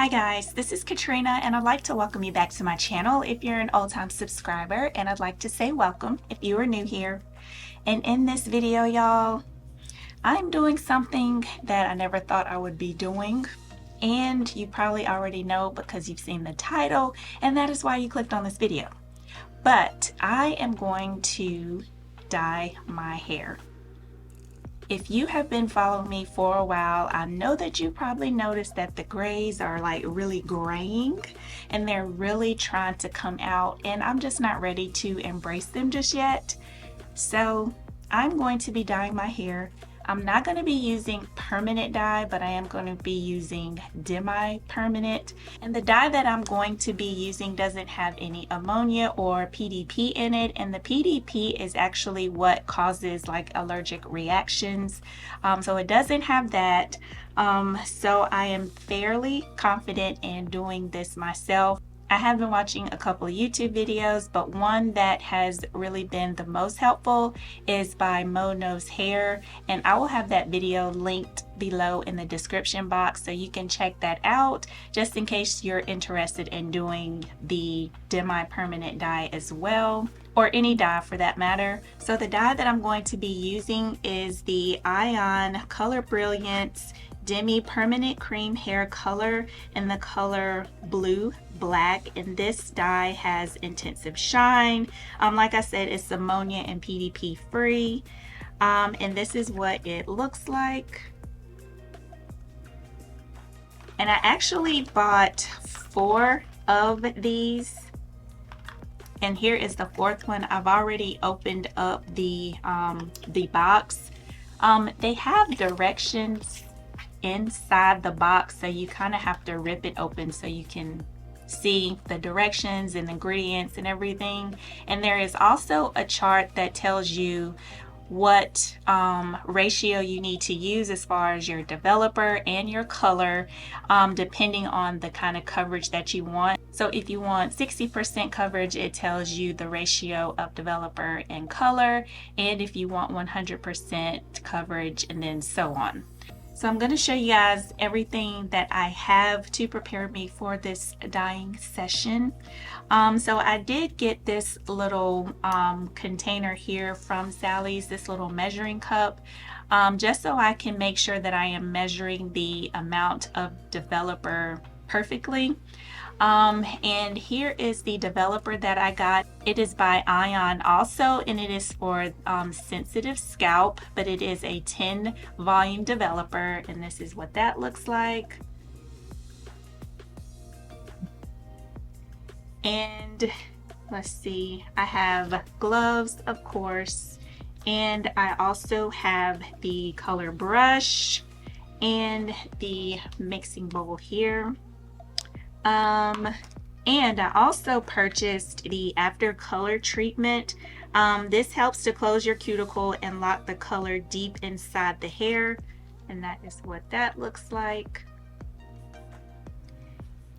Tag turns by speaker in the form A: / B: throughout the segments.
A: Hi guys, this is Katrina and I'd like to welcome you back to my channel if you're an old-time subscriber, and I'd like to say welcome if you are new here. And in this video, y'all, I'm doing something that I never thought I would be doing, and you probably already know because you've seen the title, and that is why you clicked on this video. But I am going to dye my hair. If you have been following me for a while, I know that you probably noticed that the grays are like really graying and they're really trying to come out, and I'm just not ready to embrace them just yet. So I'm going to be dyeing my hair. I'm not going to be using permanent dye, but I am going to be using Demi-Permanent. And the dye that I'm going to be using doesn't have any ammonia or PDP in it. And the PDP is actually what causes like allergic reactions. So it doesn't have that. So I am fairly confident in doing this myself. I have been watching a couple of YouTube videos, but one that has really been the most helpful is by XOXO, and I will have that video linked below in the description box so you can check that out just in case you're interested in doing the Demi-Permanent dye as well, or any dye for that matter. So the dye that I'm going to be using is the Ion Color Brilliance Demi-Permanent Cream Hair Color in the color Blue Black, and this dye has intensive shine. Like I said, it's ammonia and PDP free, and this is what it looks like. And I actually bought 4 of these, and here is the 4th one. I've already opened up the box. They have directions inside the box, so you kind of have to rip it open so you can see the directions and ingredients and everything. And there is also a chart that tells you what ratio you need to use as far as your developer and your color, depending on the kind of coverage that you want. So if you want 60% coverage, it tells you the ratio of developer and color, and if you want 100% coverage, and then so on. So I'm going to show you guys everything that I have to prepare me for this dyeing session. So I did get this little container here from Sally's, this little measuring cup, just so I can make sure that I am measuring the amount of developer perfectly. And here is the developer that I got. It is by Ion also, and it is for sensitive scalp, but it is a 10 volume developer, and this is what that looks like. And let's see, I have gloves, of course, and I also have the color brush and the mixing bowl here. And I also purchased the after color treatment. This helps to close your cuticle and lock the color deep inside the hair, and that is what that looks like.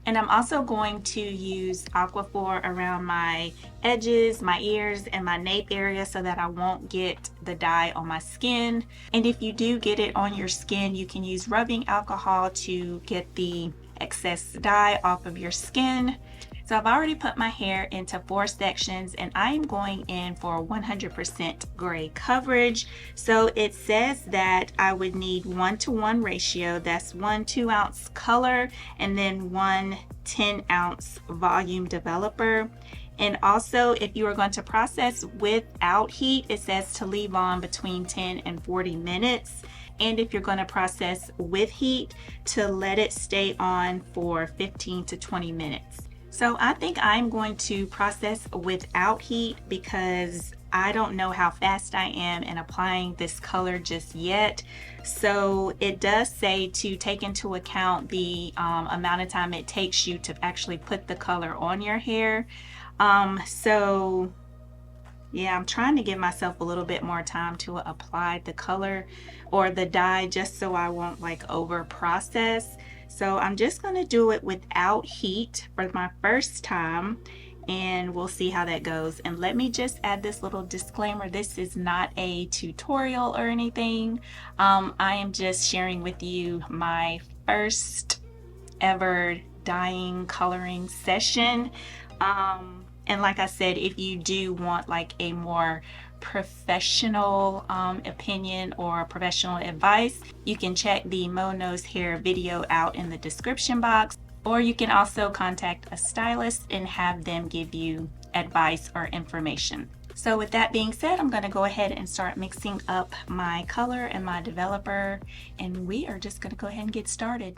A: And I'm also going to use Aquaphor around my edges, my ears, and my nape area so that I won't get the dye on my skin. And if you do get it on your skin, you can use rubbing alcohol to get the excess dye off of your skin. So I've already put my hair into 4 sections, and I am going in for 100% gray coverage. So it says that I would need 1:1 ratio. That's 1 2-ounce color and then 1 10-ounce volume developer. And also, if you are going to process without heat, it says to leave on between 10 and 40 minutes. And if you're going to process with heat, to let it stay on for 15 to 20 minutes. So I think I'm going to process without heat because I don't know how fast I am in applying this color just yet. So it does say to take into account the amount of time it takes you to actually put the color on your hair. So yeah, I'm trying to give myself a little bit more time to apply the color or the dye just so I won't like over process. So I'm just going to do it without heat for my first time, and we'll see how that goes. And let me just add this little disclaimer. This is not a tutorial or anything. I am just sharing with you my first ever dyeing coloring session. And like I said, if you do want like a more professional opinion or professional advice, you can check the Mo Knows Hair video out in the description box, or you can also contact a stylist and have them give you advice or information. So with that being said, I'm going to go ahead and start mixing up my color and my developer, and we are just going to go ahead and get started.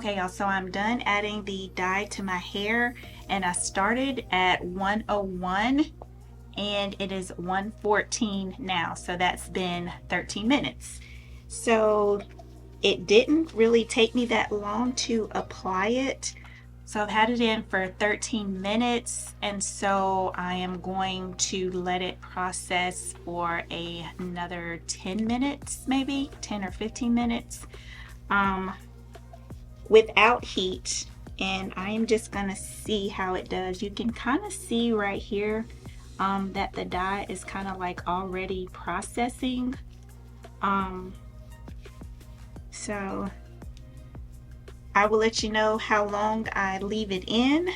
A: Okay, y'all, so I'm done adding the dye to my hair, and I started at 101 and it is 114 now, so that's been 13 minutes. So it didn't really take me that long to apply it. So I've had it in for 13 minutes, and so I am going to let it process for another 10 minutes, maybe 10 or 15 minutes without heat. And I am just gonna see how it does. You can kind of see right here that the dye is kind of like already processing. So I will let you know how long I leave it in.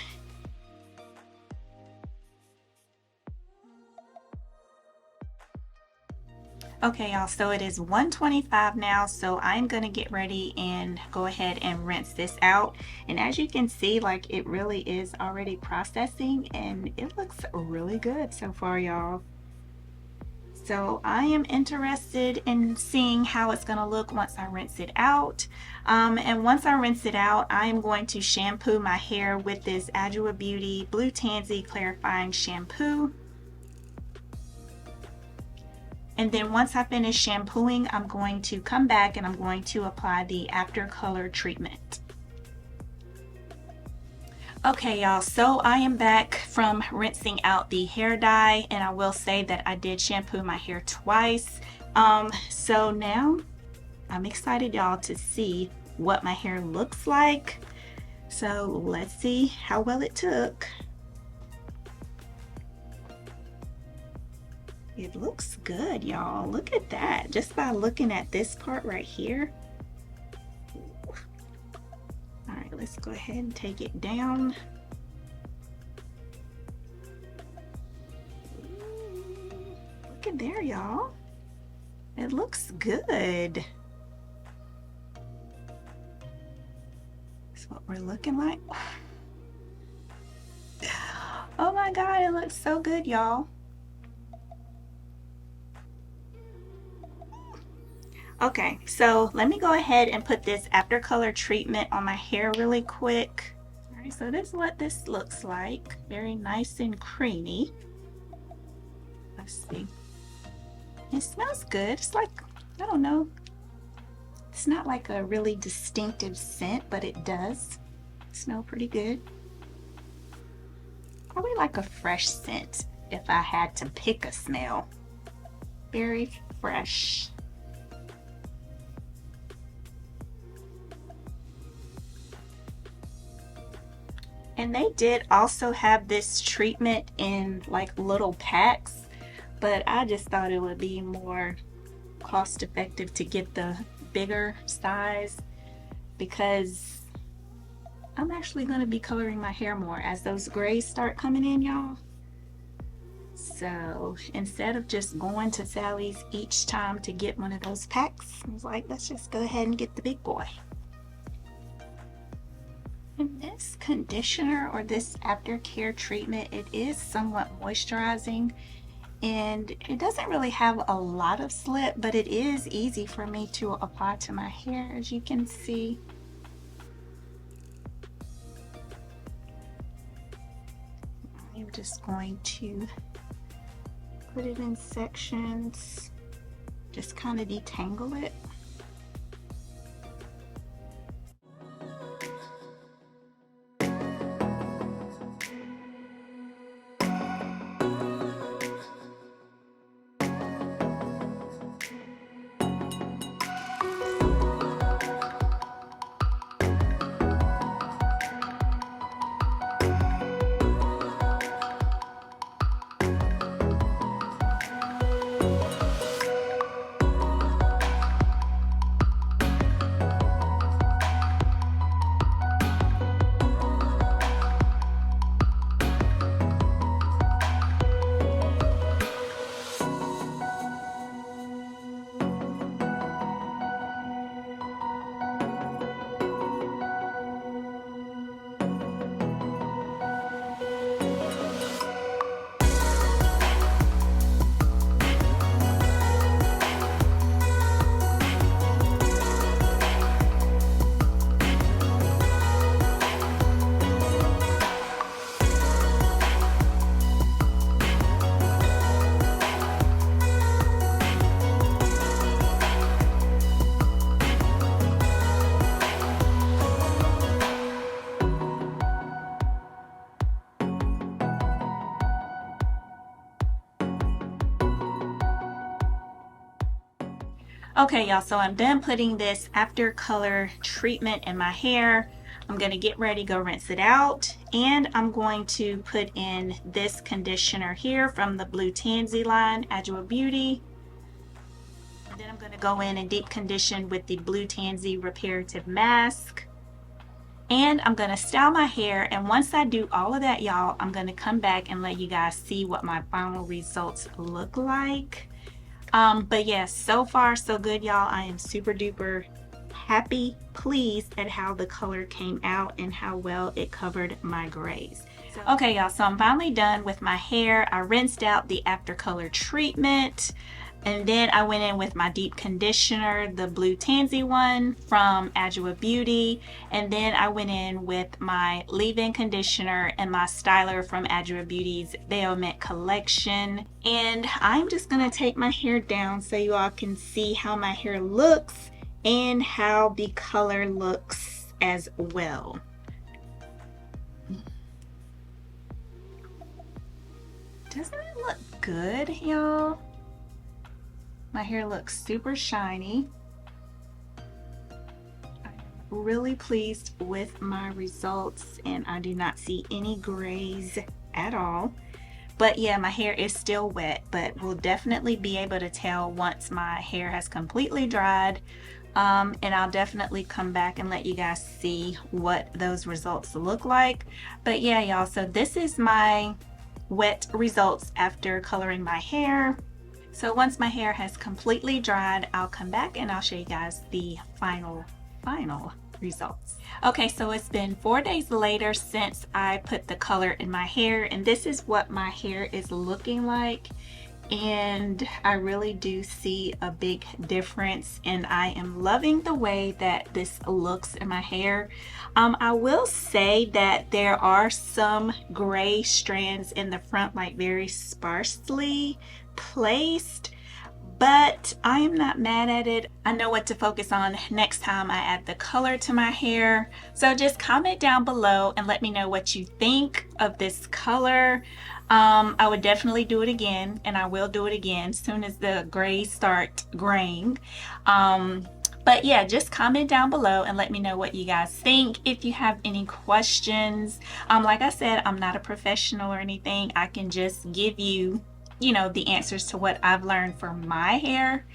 A: Okay, y'all, so it is 1:25 now, so I'm gonna get ready and go ahead and rinse this out. And as you can see, like, it really is already processing and it looks really good so far, y'all. So I am interested in seeing how it's gonna look once I rinse it out. And once I rinse it out, I am going to shampoo my hair with this Adwoa Beauty Blue Tansy Clarifying Shampoo. And then once I finish shampooing, I'm going to come back and I'm going to apply the after color treatment. Okay, y'all, so I am back from rinsing out the hair dye, and I will say that I did shampoo my hair twice. So now I'm excited, y'all, to see what my hair looks like. So let's see how well it took. It looks good, y'all. Look at that. Just by looking at this part right here. All right, let's go ahead and take it down. Look at there, y'all. It looks good. That's what we're looking like. Oh my God, it looks so good, y'all. Okay, so let me go ahead and put this after color treatment on my hair really quick. All right, so this is what this looks like. Very nice and creamy. Let's see. It smells good. It's like, I don't know. It's not like a really distinctive scent, but it does smell pretty good. Probably like a fresh scent if I had to pick a smell. Very fresh. And they did also have this treatment in like little packs, but I just thought it would be more cost effective to get the bigger size because I'm actually going to be coloring my hair more as those grays start coming in, y'all. So instead of just going to Sally's each time to get one of those packs, I was like, let's just go ahead and get the big boy. And this conditioner or this aftercare treatment, it is somewhat moisturizing and it doesn't really have a lot of slip, but it is easy for me to apply to my hair, as you can see. I'm just going to put it in sections, just kind of detangle it. Okay, y'all, so I'm done putting this after color treatment in my hair. I'm going to get ready, go rinse it out, and I'm going to put in this conditioner here from the Blue Tansy line, Adjua Beauty. And then I'm going to go in and deep condition with the Blue Tansy Reparative Mask. And I'm going to style my hair, and once I do all of that, y'all, I'm going to come back and let you guys see what my final results look like. But yes, so far so good, y'all. I am super duper happy, pleased at how the color came out and how well it covered my grays. Okay, y'all, so I'm finally done with my hair. I rinsed out the after color treatment, and then I went in with my deep conditioner, the Blue Tansy one from Adjua Beauty, and then I went in with my leave-in conditioner and my styler from Adjua Beauty's Mint collection. And I'm just gonna take my hair down so you all can see how my hair looks and how the color looks as well. Doesn't it look good, y'all? My hair looks super shiny. I'm really pleased with my results, and I do not see any grays at all. But yeah, my hair is still wet, but we'll definitely be able to tell once my hair has completely dried. And I'll definitely come back and let you guys see what those results look like. But yeah, y'all, so this is my wet results after coloring my hair. So once my hair has completely dried, I'll come back and I'll show you guys the final results. Okay, so it's been 4 days later since I put the color in my hair, and this is what my hair is looking like. And I really do see a big difference, and I am loving the way that this looks in my hair. I will say that there are some gray strands in the front, like very sparsely placed, but I am not mad at it. I know what to focus on next time I add the color to my hair. So just comment down below and let me know what you think of this color. I would definitely do it again, and I will do it again as soon as the grays start graying. But yeah, just comment down below and let me know what you guys think. If you have any questions, like I said, I'm not a professional or anything. I can just give you, the answers to what I've learned from my hair.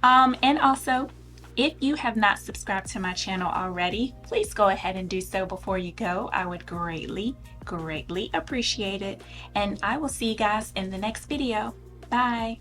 A: And also, if you have not subscribed to my channel already, please go ahead and do so before you go. I would greatly appreciate it. And I will see you guys in the next video. Bye.